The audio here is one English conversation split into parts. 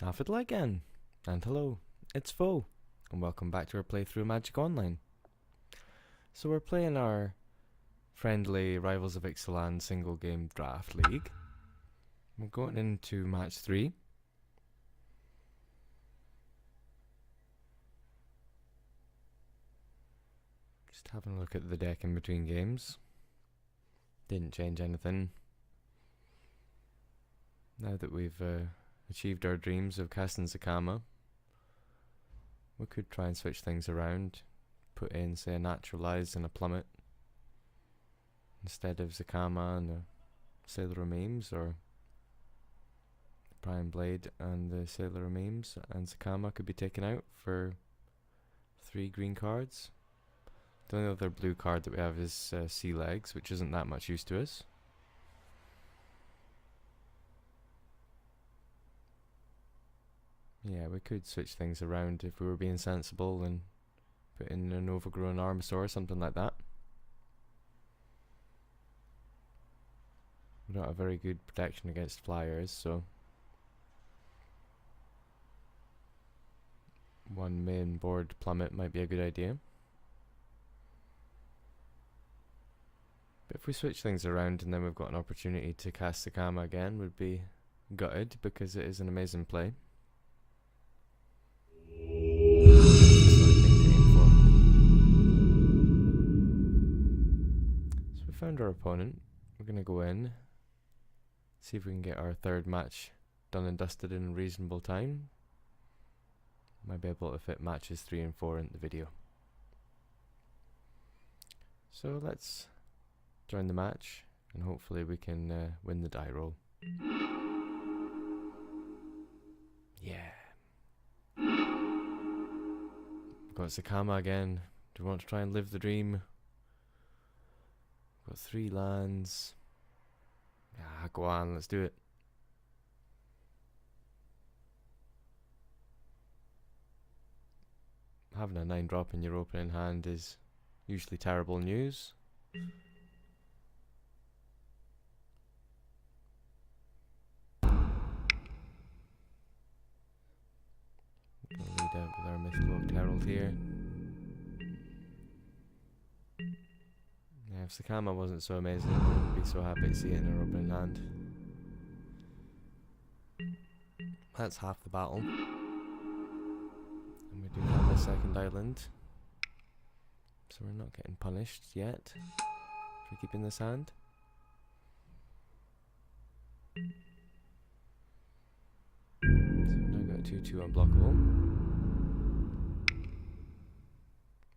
Affidla again, and hello, it's Fo, and welcome back to our playthrough of Magic Online. So we're playing our friendly Rivals of Ixilan single game draft league. We're going into match 3. Just having a look at the deck in between games. Didn't change anything. Now that we've achieved our dreams of casting Zacama, we could try and switch things around. Put in, say, a Naturalize and a Plummet instead of Zacama and a Sailor of Memes, or Prime Blade and the Sailor of Memes, and Zacama could be taken out for 3 green cards. The only other blue card that we have is Sea Legs, which isn't that much use to us. Yeah, we could switch things around if we were being sensible and put in an overgrown Armasaur or something like that. We don't have very good protection against flyers, so one main board Plummet might be a good idea. But if we switch things around and then we've got an opportunity to cast Zacama again, we'd be gutted because it is an amazing play. So we found our opponent. We're going to go in, see if we can get our third match done and dusted in a reasonable time. Might be able to fit matches 3 and 4 in the video. So let's join the match and hopefully we can win the die roll. Yeah. Got Zacama again. Do we want to try and live the dream? Got 3 lands. Ah, go on, let's do it. Having a 9-drop in your opening hand is usually terrible news. Gonna lead out with our Mythologue Herald here. Yeah, if Zacama wasn't so amazing, I wouldn't be so happy to see it in our opening hand. That's half the battle. And we do have a second island, so we're not getting punished yet for keeping this hand. So we've now got a 2/2 unblockable.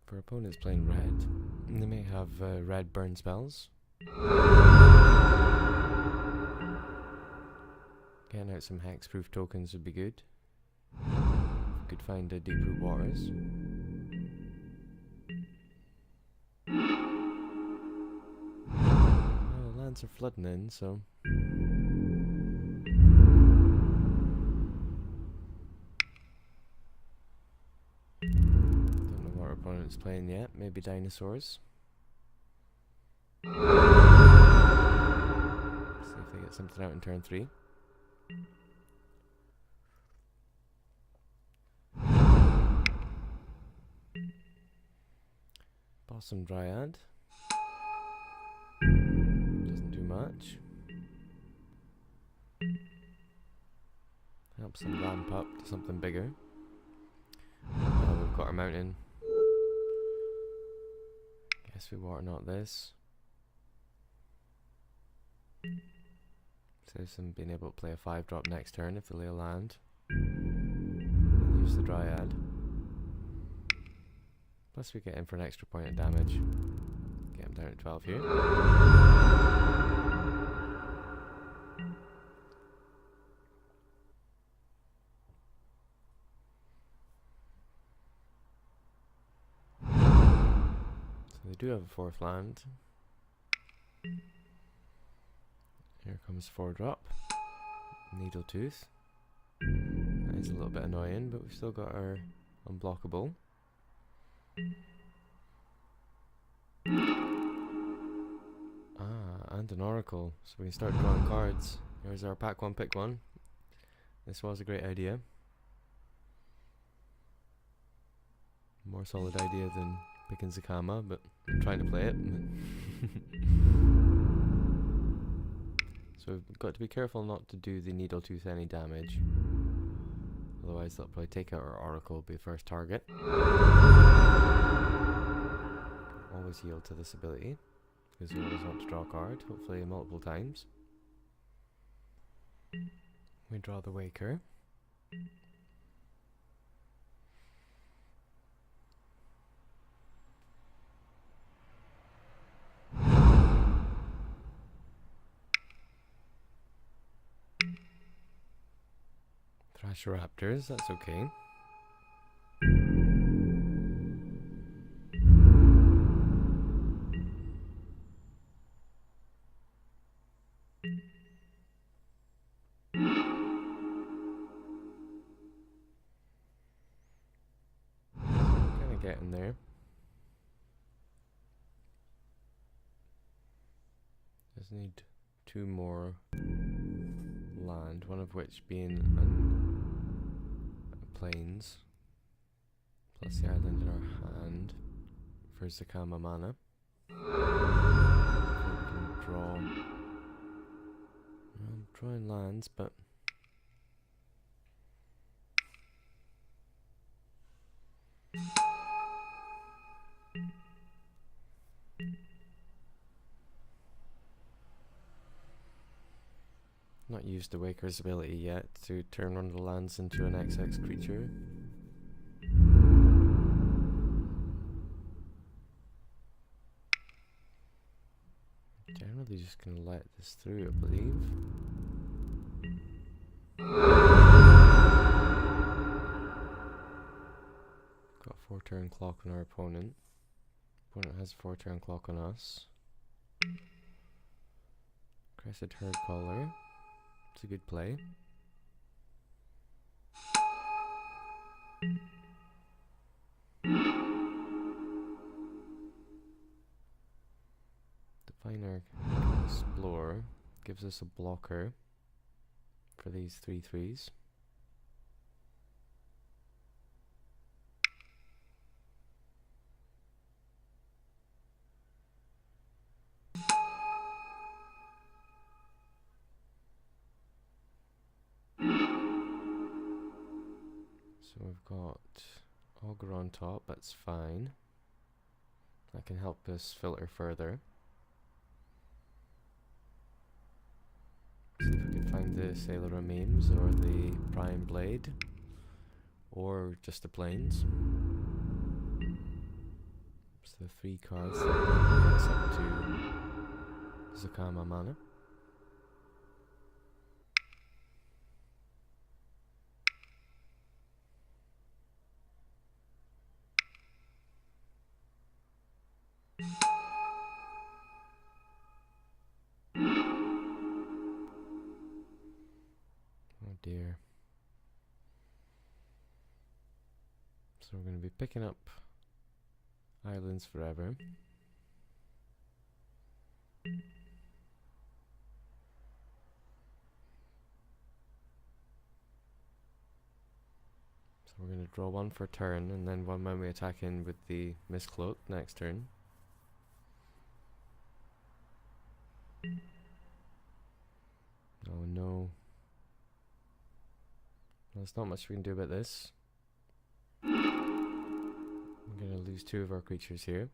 For opponents playing red, they may have red burn spells. Getting out some hexproof tokens would be good. If we could find Deep Root Waters. Well, lands are flooding in, so don't know what our opponent's playing yet. Maybe dinosaurs. See if they get something out in turn 3. Blossom Dryad. Doesn't do much. Helps them ramp up to something bigger. We've got our mountain. Guess we water not this. Saves them being able to play a 5-drop next turn if they lay a land. And use the Dryad. Plus we get in for an extra point of damage. Get him down at 12 here. So they do have a 4th land. Here comes 4-drop. Needletooth. That is a little bit annoying, but we've still got our unblockable. Ah, and an Oracle, so we can start drawing cards. Here's our pack 1 pick 1. This was a great idea. More solid idea than picking Zacama, but I'm trying to play it. So we've got to be careful not to do the Needletooth any damage. Otherwise they'll probably take out our Oracle, be first target. Always yield to this ability, because we always want to draw a card, hopefully multiple times. We draw the Waker. Raptors, that's okay. Kind of getting there. Just need 2 more land, one of which being plains, plus the island in our hand for Zacama mana. So we can draw. I'm drawing lands, but not used the Waker's ability yet to turn one of the lands into an XX creature. Generally just gonna let this through, I believe. Got 4-turn clock on our opponent. Opponent has a 4-turn clock on us. Crested Herd Caller. It's a good play. Diviner Explorer gives us a blocker for these 3/3s. So we've got Augur on top, that's fine. That can help us filter further. See if we can find the Sailor of Memes or the Prime Blade, or just the Plains. It's the 3 cards that get us up to Zacama mana. Oh dear. So we're going to be picking up Islands forever. So we're going to draw 1 for turn, and then 1 when we attack in with the Mistcloak next turn. Oh no. There's not much we can do about this. I'm going to lose 2 of our creatures here.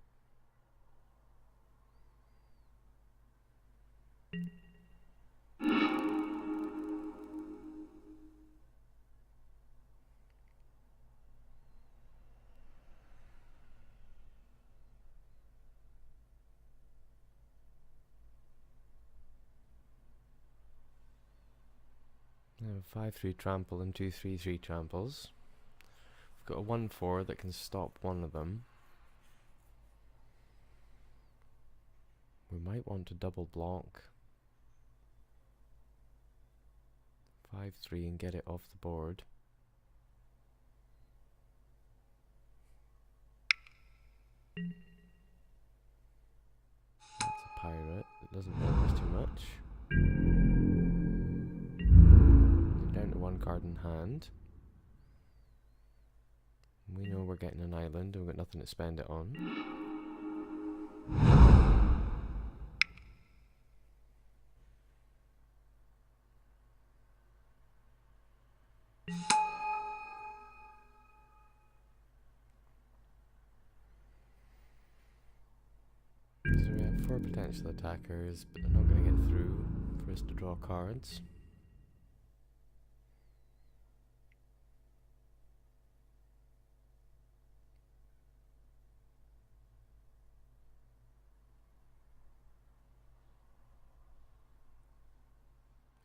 I have a 5/3 trample and 2 3/3 tramples. We've got a 1/4 that can stop one of them. We might want to double block 5/3 and get it off the board. That's a pirate. It doesn't bother us too much. Down to 1 card in hand. We know we're getting an island and we've got nothing to spend it on. So we have 4 potential attackers, but they're not going to get through for us to draw cards.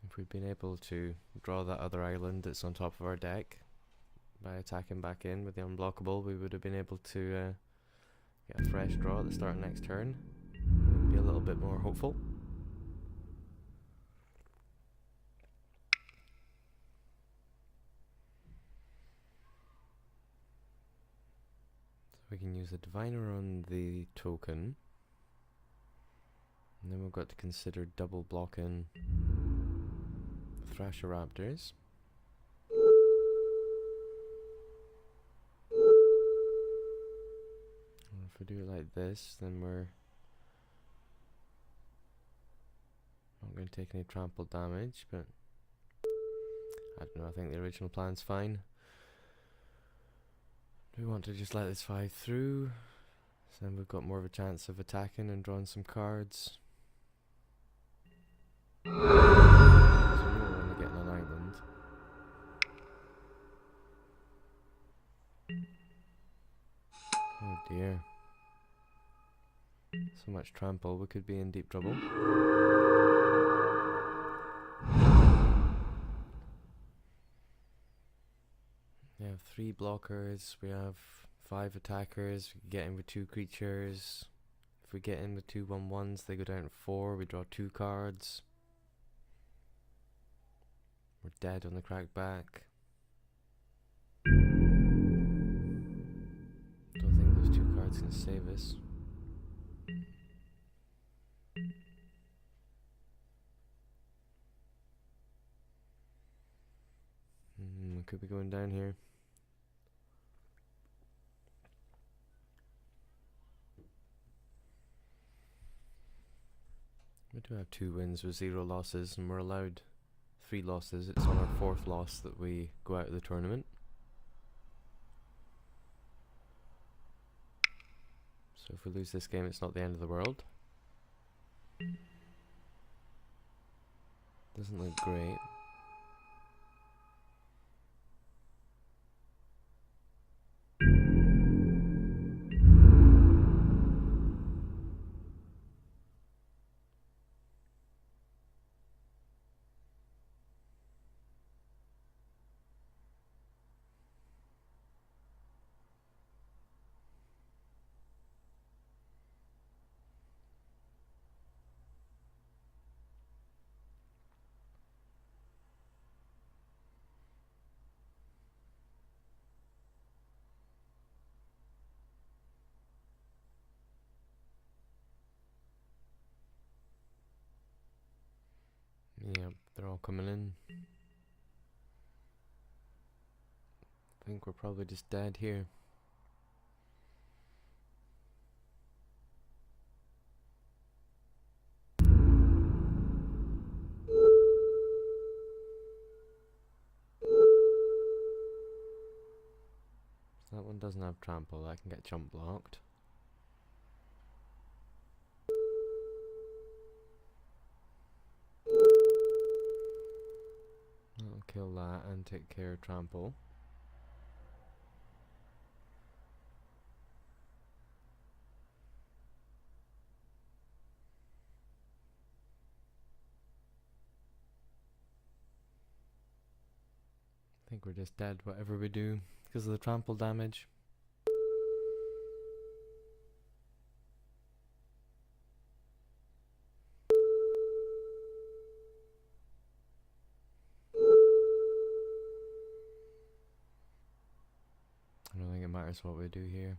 If we'd been able to draw that other island that's on top of our deck by attacking back in with the unblockable, we would have been able to get a fresh draw at the start of next turn. We'd be a little bit more hopeful. So we can use a diviner on the token, and then we've got to consider double blocking Thrasher Raptors. And if we do it like this, then we're not going to take any trample damage, but I don't know, I think the original plan's fine. Do we want to just let this fight through? So then we've got more of a chance of attacking and drawing some cards. So we know we're only getting an island. Oh dear. So much trample, we could be in deep trouble. We have 3 blockers, we have 5 attackers, we can get in with 2 creatures. If we get in with 2 1/1s, they go down to 4, we draw 2 cards. We're dead on the crackback. Don't think those 2 cards can save us. We could be going down here. We do have 2 wins with 0 losses, and we're allowed 3 losses. It's on our 4th loss that we go out of the tournament. So if we lose this game, it's not the end of the world. Doesn't look great. Yep, they're all coming in. I think we're probably just dead here. So that one doesn't have trample, I can get jump blocked. That'll kill that and take care of trample. I think we're just dead whatever we do because of the trample damage. I don't think it matters what we do here.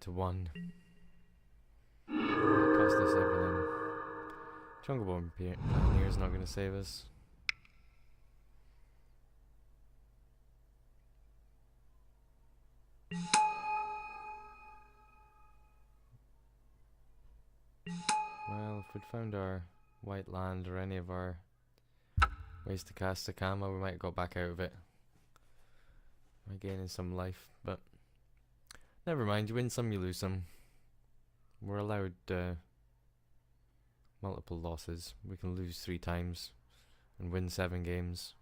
to 1. It cost us everything. Jungleborn Pioneer's not going to save us. Well, if we'd found our white land or any of our ways to cast Zacama, we might have got back out of it. By gaining some life, but never mind, you win some, you lose some. We're allowed multiple losses. We can lose 3 times and win 7 games.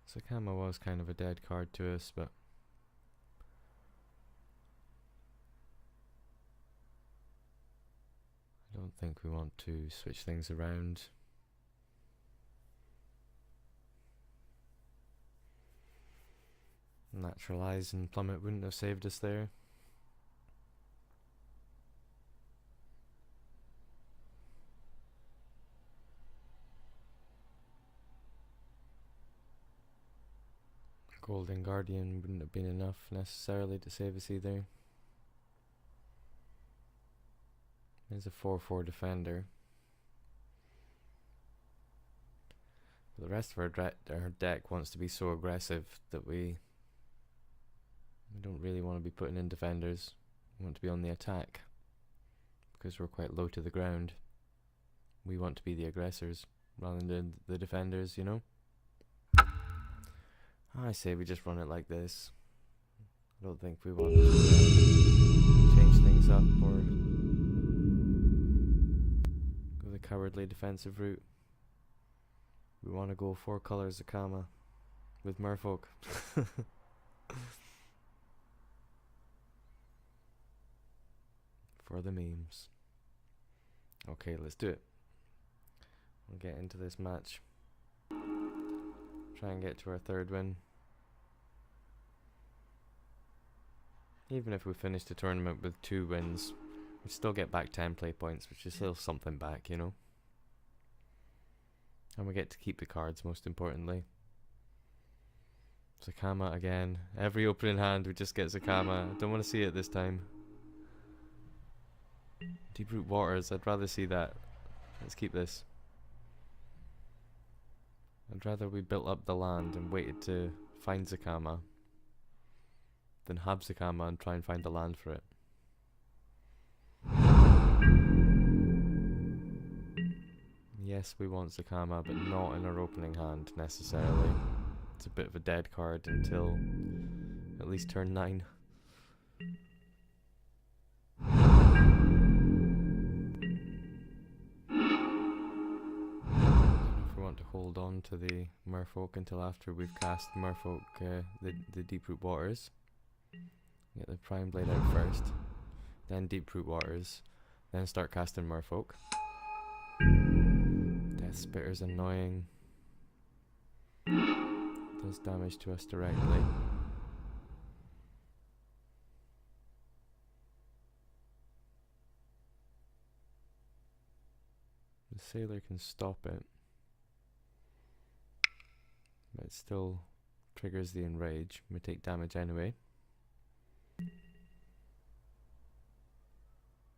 Zacama was kind of a dead card to us, but I don't think we want to switch things around. Naturalize and Plummet wouldn't have saved us there. Golden Guardian wouldn't have been enough necessarily to save us either. There's a 4/4 defender. But the rest of our deck wants to be so aggressive that we don't really want to be putting in defenders. We want to be on the attack because we're quite low to the ground. We want to be the aggressors rather than the defenders, you know? I say we just run it like this. I don't think we want to change things up or go the cowardly defensive route. We want to go 4 colors Zacama with Merfolk. For the memes. Okay, let's do it. We'll get into this match. Try and get to our 3rd win. Even if we finish the tournament with 2 wins, we still get back 10 play points, which is still something back, you know? And we get to keep the cards, most importantly. Zacama again. Every opening hand we just get Zacama. I don't want to see it this time. Deep-root Waters, I'd rather see that. Let's keep this. I'd rather we built up the land and waited to find Zacama than have Zacama and try and find the land for it. Yes, we want Zacama, but not in our opening hand necessarily. It's a bit of a dead card until at least turn 9. To hold on to the Merfolk until after we've cast Merfolk, the Deep-root Waters. Get the Prime Blade out first, then Deep-root Waters, then start casting Merfolk. Death Spitter's annoying. Does damage to us directly. The Sailor can stop it. But it still triggers the enrage. We take damage anyway.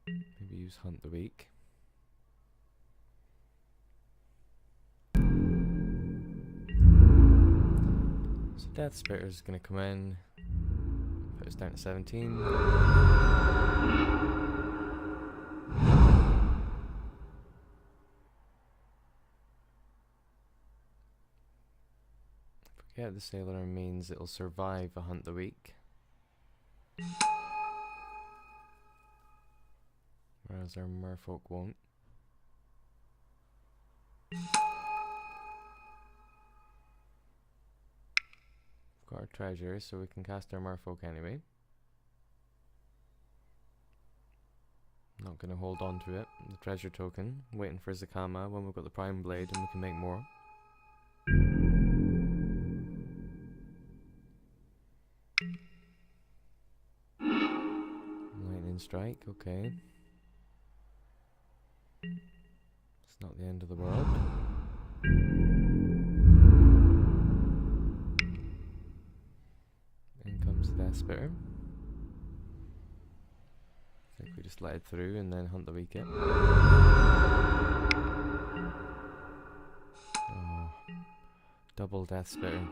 Maybe use Hunt the Weak. So Death Spitter is going to come in, put us down to 17. Yeah, the Sailor means it'll survive a Hunt the Weak. Whereas our Merfolk won't. We've got our treasure, so we can cast our Merfolk anyway. Not going to hold on to it. The treasure token, waiting for Zacama when we've got the Prime Blade and we can make more. Lightning Strike, okay. It's not the end of the world. Death Spitter. I think we just let it through and then hunt the wicket. Oh, double Death Spitter.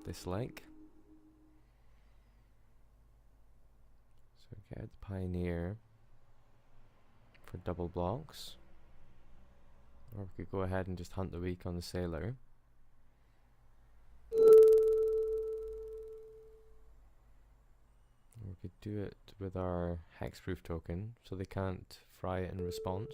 Dislike. So get the Pioneer for double blocks. Or we could go ahead and just hunt the weak on the Sailor. Or we could do it with our hexproof token so they can't fry it in response.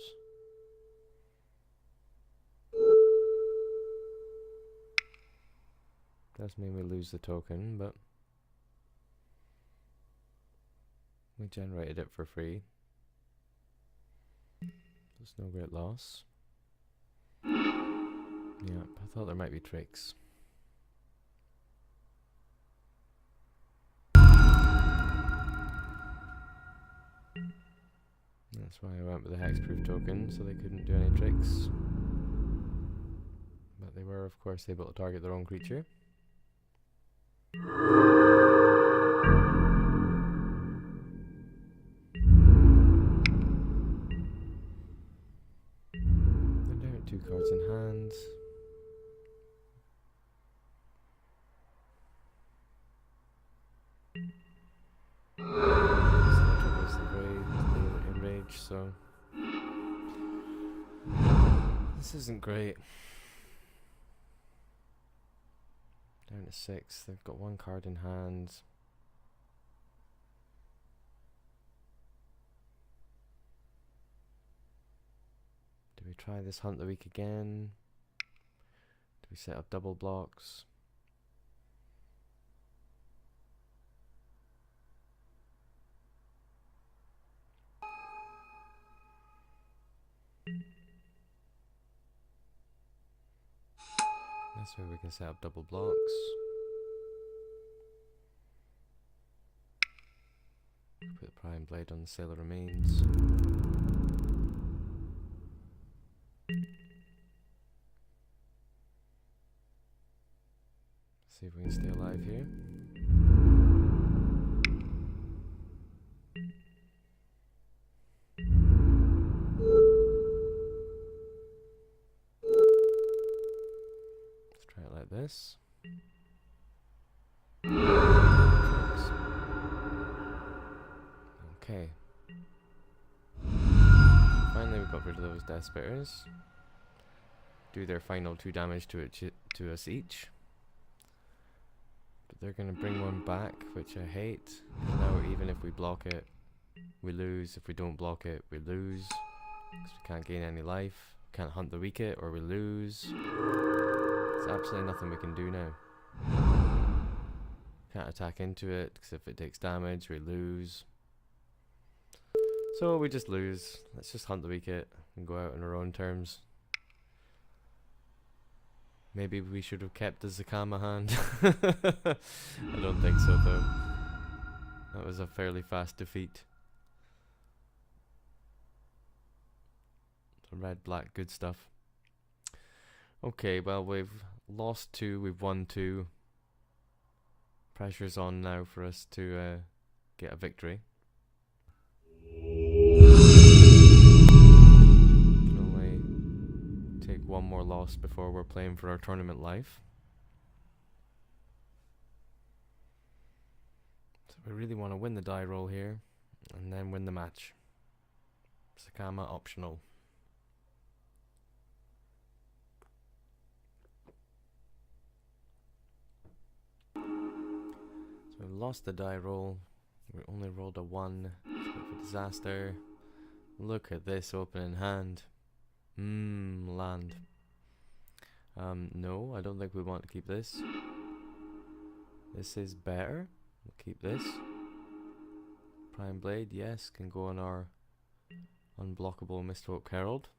Does mean we lose the token, but we generated it for free. There's no great loss. Yeah, I thought there might be tricks. That's why I went with the hexproof token, so they couldn't do any tricks. But they were, of course, able to target their own creature. They're down 2 cards in hand. Enrage, so this isn't great. Down to 6. They've got 1 card in hand. Do we try this hunt the week again? Do we set up double blocks? This way we can set up double blocks. Put the Prime Blade on the Sailor Remains. See if we can stay alive here. Let's try it like this. Okay. Finally we got rid of those Death Spitters. Do their final 2 damage to us each. But they're going to bring 1 back, which I hate. Now even if we block it, we lose. If we don't block it, we lose. Because we can't gain any life. Can't hunt the wicket, or we lose. There's absolutely nothing we can do now. Can't attack into it, because if it takes damage, we lose. So we just lose. Let's just hunt the wicket and go out on our own terms. Maybe we should have kept the Zacama hand. I don't think so though. That was a fairly fast defeat. So red, black, good stuff. Okay, well we've lost 2, we've won 2. Pressure's on now for us to get a victory. Take 1 more loss before we're playing for our tournament life. So we really want to win the die roll here and then win the match. Zacama optional. So we lost the die roll. We only rolled a 1. It's a bit of a disaster. Look at this opening hand. Land. No, I don't think we want to keep this. This is better. We'll keep this. Prime Blade, yes, can go on our unblockable Merfolk Herald.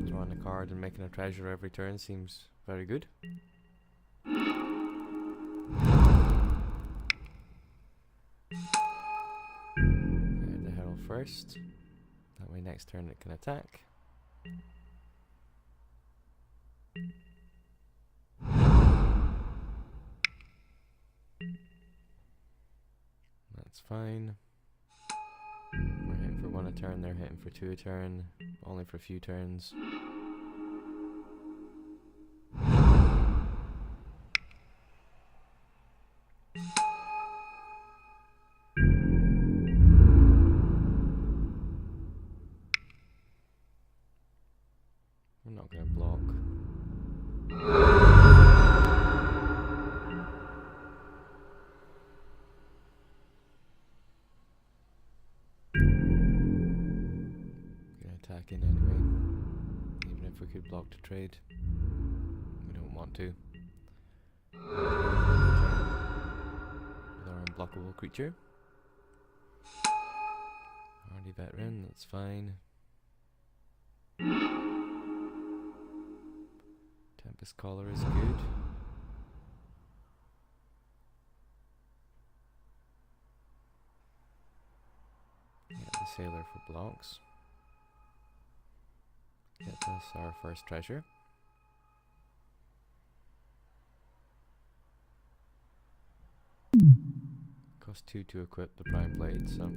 Drawing a card and making a treasure every turn seems very good. Okay, the Herald first. That way next turn it can attack. That's fine. We're hitting for 1 a turn, they're hitting for 2 a turn. Only for a few turns. We're not going to block. Gonna attack in anyway. Even if we could block to trade. We don't want to. With our unblockable creature. Already veteran, that's fine. Tempest Caller is good. Get the Sailor for blocks. Get us our first treasure. Cost 2 to equip the Prime Blade, so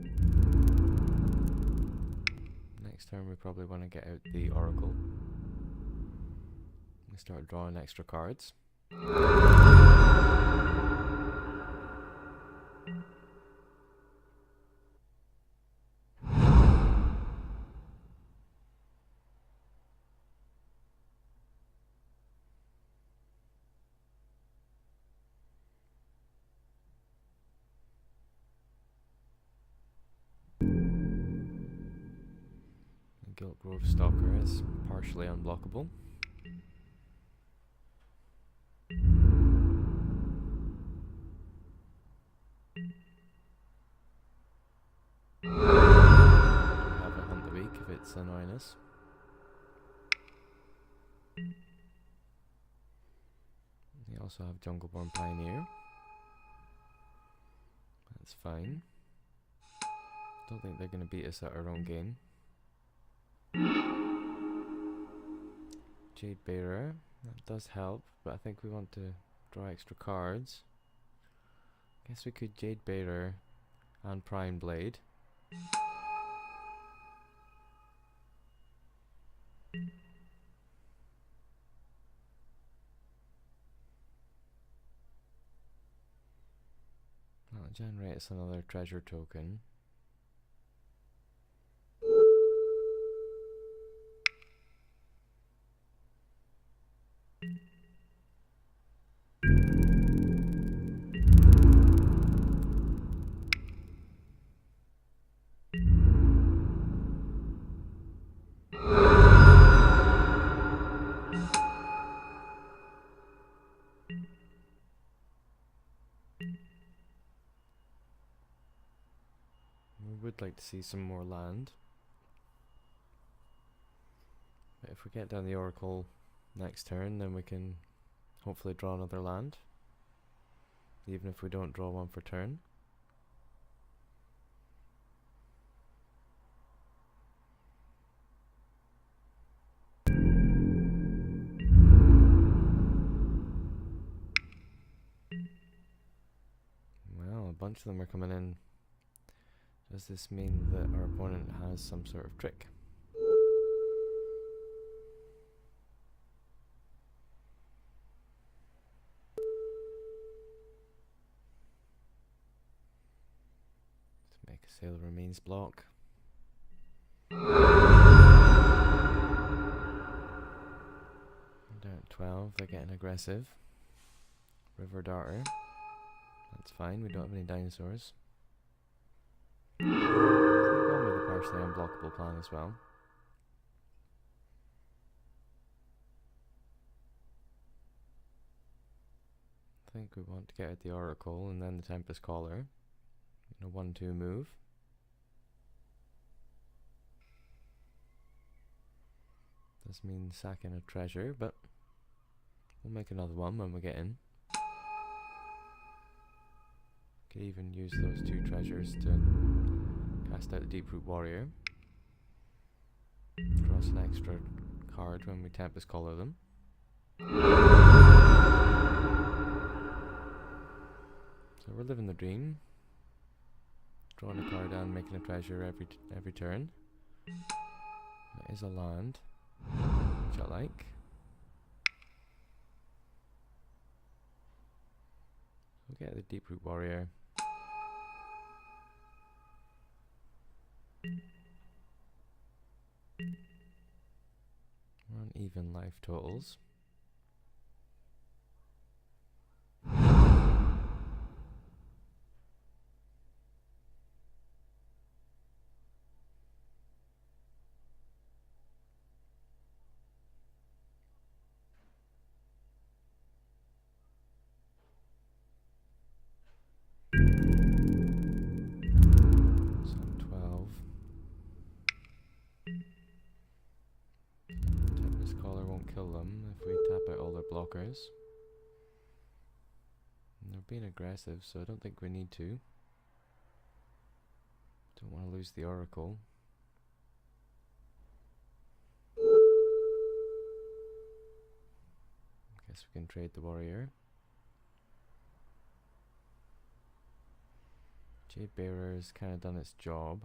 next turn we probably want to get out the Oracle. We start drawing extra cards. Guilt Grove Stalker is partially unblockable. We have a Hunt the Weak if it's annoying us. We also have Jungleborn Pioneer. That's fine. Don't think they're going to beat us at our own game. Jade Bearer, that does help, but I think we want to draw extra cards. Guess we could Jade Bearer and Prime Blade. That'll generate us another treasure token. We would like to see some more land. But if we get down the Oracle next turn, then we can hopefully draw another land. Even if we don't draw one for turn. Well, a bunch of them are coming in. Does this mean that our opponent has some sort of trick? Let's make a Sailor Remains block. Down at 12, they're getting aggressive. River Darter. That's fine, we don't have any dinosaurs. So they're going with a partially unblockable plan as well. I think we want to get out the Oracle and then the Tempest Caller. In a 1-2 move. Does mean sacking a treasure, but we'll make another one when we get in. Could even use those 2 treasures to cast out the Deeproot Warrior. Draw us an extra card when we Tempest Caller them. So we're living the dream. Drawing a card and making a treasure every turn. It is a land, which I like. We'll get the Deep Root Warrior. We're on even life totals. So 12. Tempest Caller won't kill them if we tap out all their blockers. And they're being aggressive, so I don't think we need to. Don't want to lose the Oracle. Guess we can trade the Warrior. Jade Bearer's kind of done its job.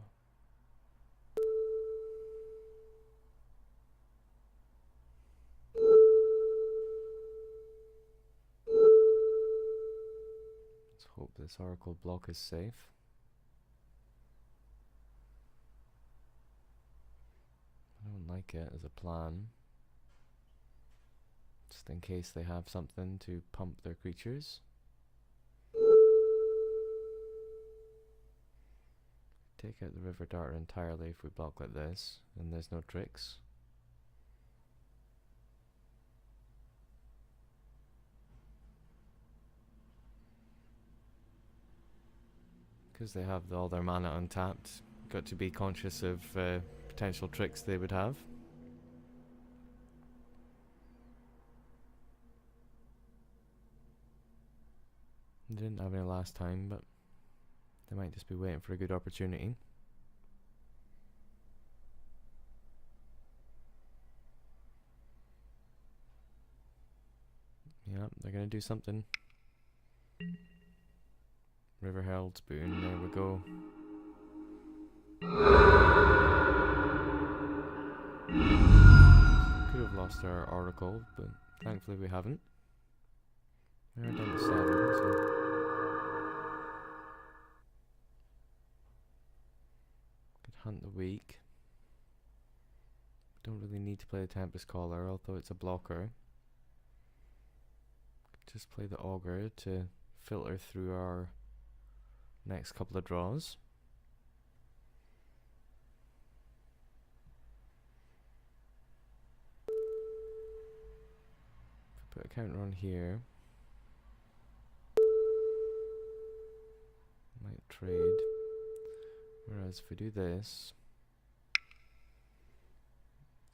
Let's hope this Oracle block is safe. I don't like it as a plan. Just in case they have something to pump their creatures. Take out the River Darter entirely if we block like this, and there's no tricks. Because they have all their mana untapped, got to be conscious of potential tricks they would have. They didn't have any last time, but they might just be waiting for a good opportunity. Yeah, they're gonna do something. River Herald's Boon, there we go. Could have lost our Oracle, but thankfully we haven't. We're down to 7, so could hunt the weak. Don't really need to play the Tempest Caller, although it's a blocker. Could just play the Augur to filter through our next couple of draws. If I put a counter on here, might trade. Whereas if we do this,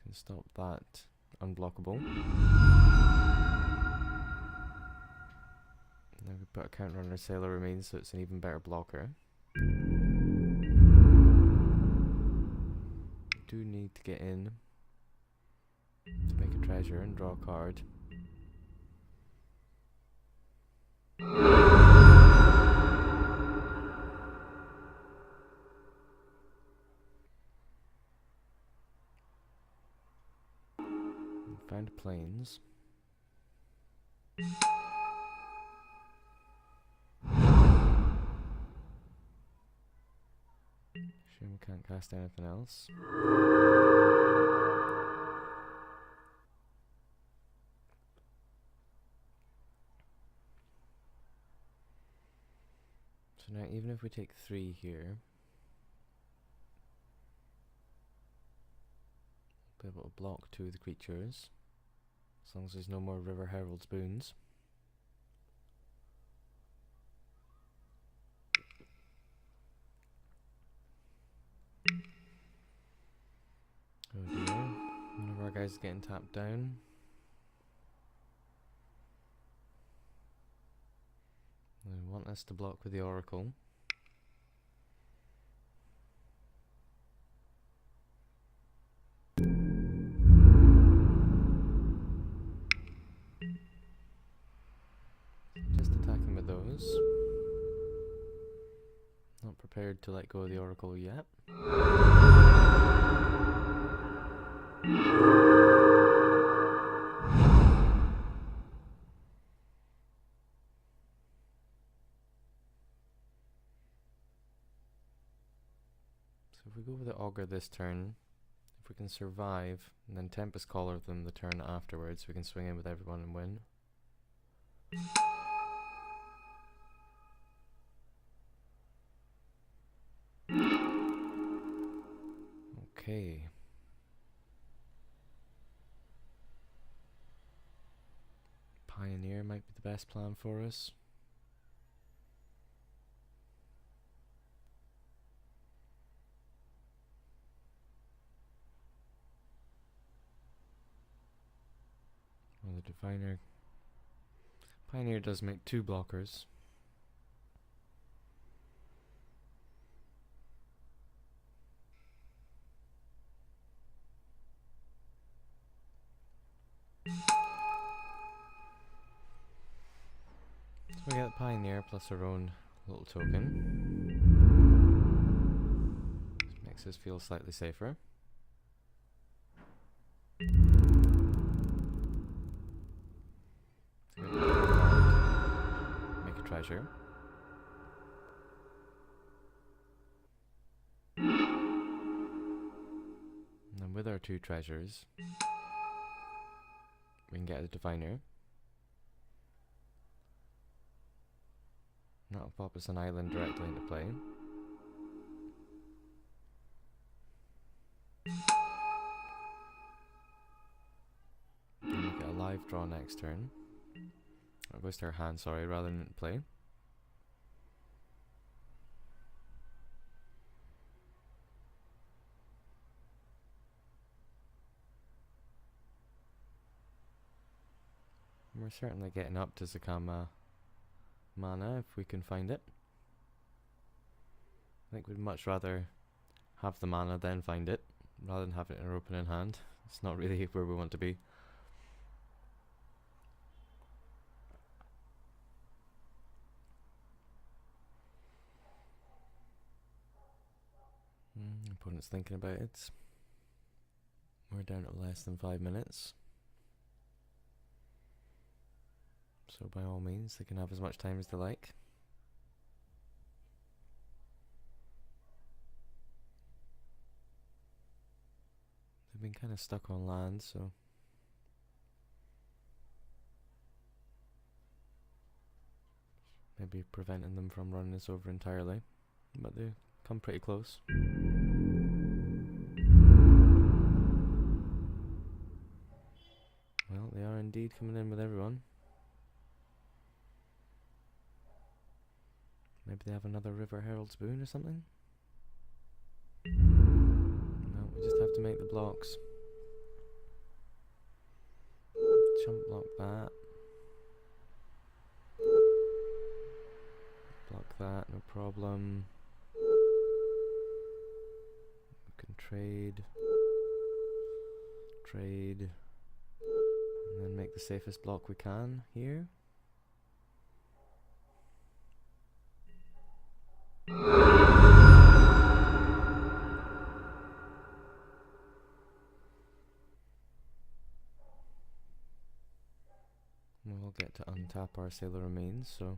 can stop that unblockable. Now we put a counter on our Sailor Remains, so it's an even better blocker. We do need to get in to make a treasure and draw a card. Found planes. Shame we can't cast anything else. So now even if we take 3 here, we'll be able to block 2 of the creatures, as long as there's no more River Herald's Boons. Oh dear, one of our guys is getting tapped down. They want us to block with the Oracle. Just attacking with those. Not prepared prepared to let go of the Oracle yet. So if we go with the Augur this turn, if we can survive, and then Tempest Caller them the turn afterwards, we can swing in with everyone and win. Okay. Pioneer might be the best plan for us. Well, the Diviner. Pioneer does make 2 blockers. So we get Pioneer plus our own little token. This makes us feel slightly safer. Make a treasure. And then with our 2 treasures, we can get a Diviner. That'll pop us an island directly into play. Then we get a live draw next turn. Or goes to our hand, sorry, rather than play. And we're certainly getting up to Zacama mana if we can find it. I think we'd much rather have the mana then find it, rather than have it in our opening hand. It's not really where we want to be. Opponent's thinking about it. We're down to less than 5 minutes. So by all means, they can have as much time as they like. They've been kind of stuck on land, so maybe preventing them from running this over entirely, but they come pretty close. Well, they are indeed coming in with everyone. Maybe they have another River Herald's Boon or something? No, we just have to make the blocks. Chump block that. Block that, no problem. We can trade. Trade. And then make the safest block we can here. We'll get to untap our Sailor Remains, so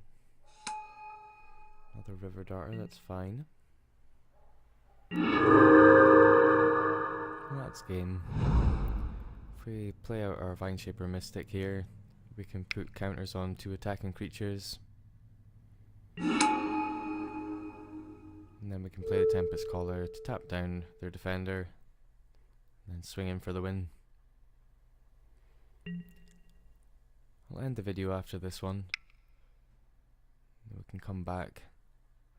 another River Darter, that's fine. That's game. If we play out our Vineshaper Mystic here, we can put counters on 2 attacking creatures. And then we can play the Tempest Caller to tap down their defender, and then swing in for the win. I'll end the video after this one. We can come back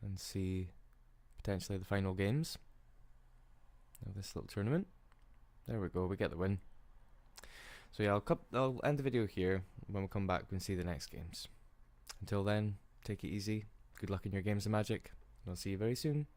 and see potentially the final games of this little tournament. There we go, we get the win. So yeah, I'll end the video here. When we come back, we can see the next games. Until then, take it easy. Good luck in your games of Magic, and I'll see you very soon.